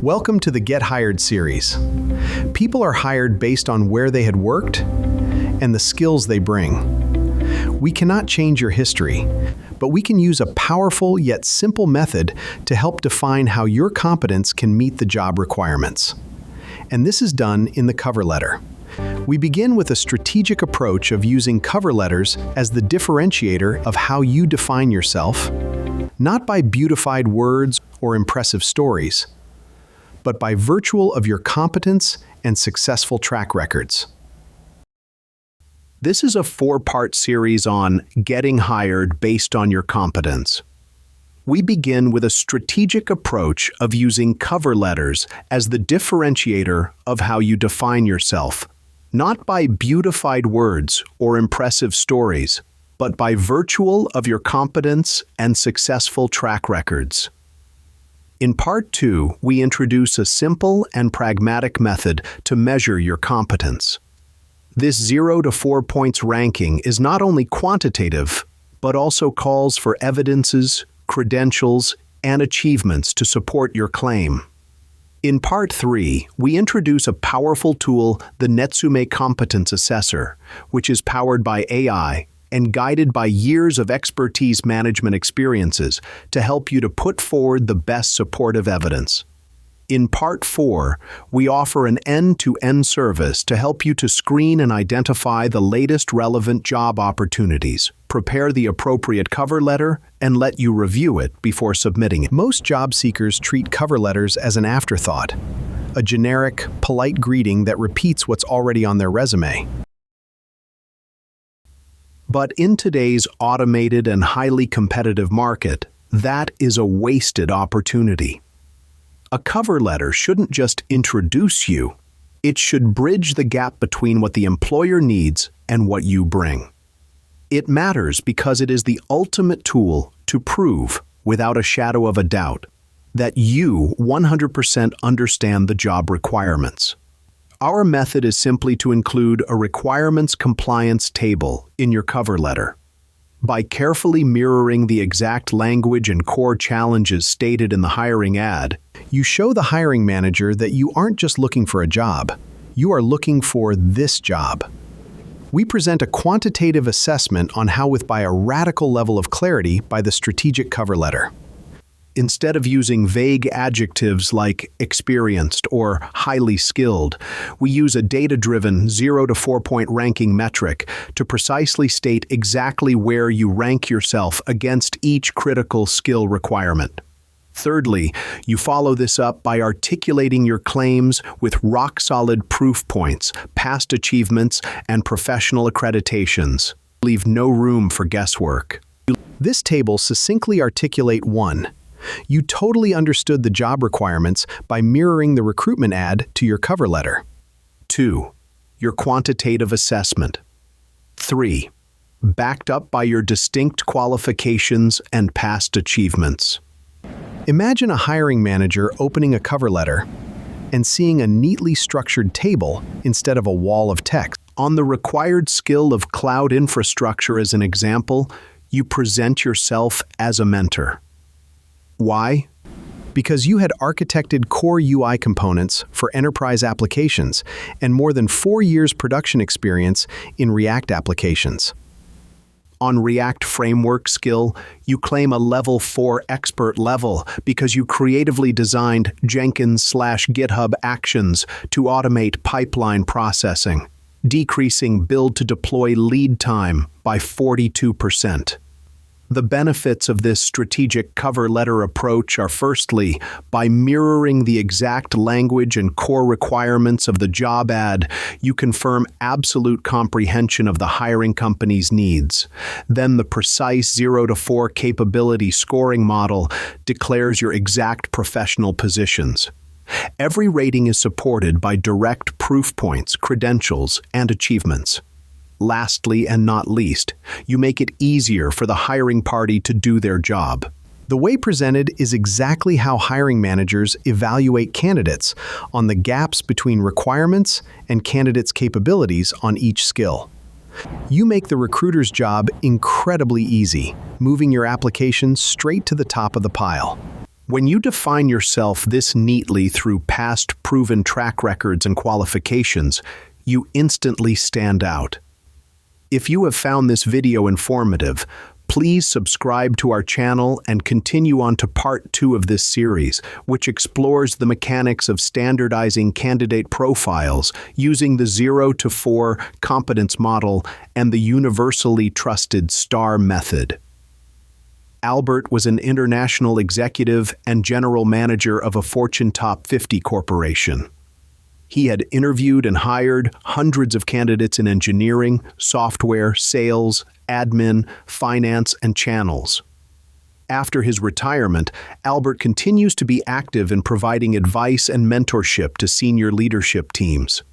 Welcome to the Get Hired series. People are hired based on where they had worked and the skills they bring. We cannot change your history, but we can use a powerful yet simple method to help define how your competence can meet the job requirements. And this is done in the cover letter. We begin with a strategic approach of using cover letters as the differentiator of how you define yourself, not by beautified words or impressive stories, but by virtue of your competence and successful track records. This is a 4-part series on getting hired based on your competence. We begin with a strategic approach of using cover letters as the differentiator of how you define yourself, not by beautified words or impressive stories, but by virtue of your competence and successful track records. In Part 2, we introduce a simple and pragmatic method to measure your competence. This 0 to 4 points ranking is not only quantitative, but also calls for evidences, credentials, and achievements to support your claim. In Part 3, we introduce a powerful tool, the Netsume Competence Assessor, which is powered by AI and guided by years of expertise management experiences to help you to put forward the best supportive evidence. In Part 4, we offer an end-to-end service to help you to screen and identify the latest relevant job opportunities, prepare the appropriate cover letter, and let you review it before submitting it. Most job seekers treat cover letters as an afterthought, a generic, polite greeting that repeats what's already on their resume. But in today's automated and highly competitive market, that is a wasted opportunity. A cover letter shouldn't just introduce you, it should bridge the gap between what the employer needs and what you bring. It matters because it is the ultimate tool to prove, without a shadow of a doubt, that you 100% understand the job requirements. Our method is simply to include a requirements compliance table in your cover letter. By carefully mirroring the exact language and core challenges stated in the hiring ad, you show the hiring manager that you aren't just looking for a job, you are looking for this job. We present a quantitative assessment on how by a radical level of clarity by the strategic cover letter. Instead of using vague adjectives like experienced or highly skilled, we use a data-driven 0 to 4 point ranking metric to precisely state exactly where you rank yourself against each critical skill requirement. Thirdly, you follow this up by articulating your claims with rock-solid proof points, past achievements, and professional accreditations. Leave no room for guesswork. This table succinctly articulates 1. You totally understood the job requirements by mirroring the recruitment ad to your cover letter. 2. Your quantitative assessment. 3. Backed up by your distinct qualifications and past achievements. Imagine a hiring manager opening a cover letter and seeing a neatly structured table instead of a wall of text. On the required skill of cloud infrastructure as an example, you present yourself as a mentor. Why? Because you had architected core UI components for enterprise applications and more than 4 years production experience in React applications. On React framework skill, you claim a level 4 expert level because you creatively designed Jenkins/GitHub actions to automate pipeline processing, decreasing build-to-deploy lead time by 42%. The benefits of this strategic cover letter approach are firstly, by mirroring the exact language and core requirements of the job ad, you confirm absolute comprehension of the hiring company's needs. Then the precise 0 to 4 capability scoring model declares your exact professional positions. Every rating is supported by direct proof points, credentials, and achievements. Lastly and not least, you make it easier for the hiring party to do their job. The way presented is exactly how hiring managers evaluate candidates on the gaps between requirements and candidates' capabilities on each skill. You make the recruiter's job incredibly easy, moving your application straight to the top of the pile. When you define yourself this neatly through past proven track records and qualifications, you instantly stand out. If you have found this video informative, please subscribe to our channel and continue on to part 2 of this series, which explores the mechanics of standardizing candidate profiles using the 0 to 4 competence model and the universally trusted STAR method. Albert was an international executive and general manager of a Fortune Top 50 corporation. He had interviewed and hired hundreds of candidates in engineering, software, sales, admin, finance, and channels. After his retirement, Albert continues to be active in providing advice and mentorship to senior leadership teams.